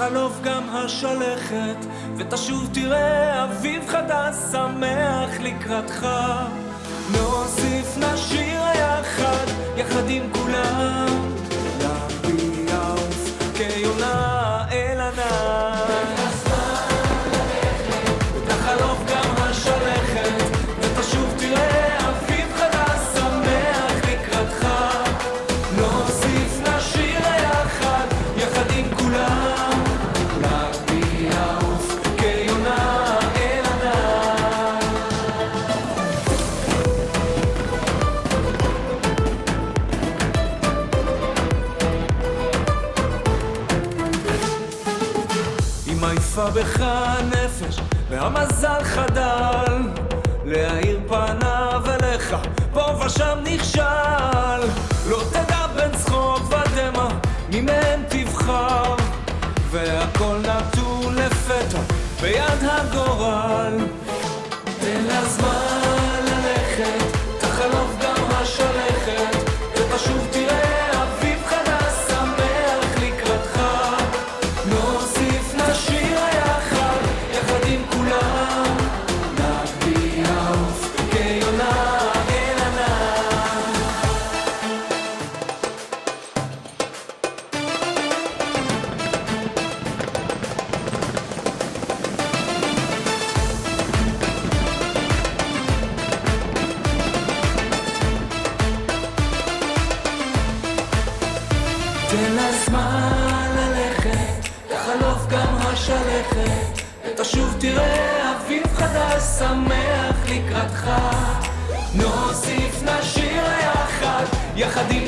תחלוף גם השלכת, ותשוב תראה אביב חדש שמח לקראתך. נוסיף נשיר יחד, יחד עם כולם, להביע עוף כיונה אל ענן. ותחלוף גם השלכת, ותשוב תראה אביב חדש שמח לקראתך. נוסיף נשיר יחד, יחד עם כולם, להביע עוף כיונה אל ענן. אם עייפה בך הנפש והמזל חדל, להאיר פניו אליך פה ושם נכשל. לא תדע בין צחוק ודמע מי מהם תבחר, והכל נתון לפתע ביד הגורל. תן לה זמן ללכת, תחלוף גם השלכת, ותשוב תראה אביב חדש שמח לקראתך. נוסיף נשיר יחד, יחד עם כולם, להביע עוף כיונה אל ענן. תן לה זמן ללכת, תחלוף גם השלכת, ותשוב תראה אביב חדש שמח לקראתך. נוסיף נשיר יחד, יחד עם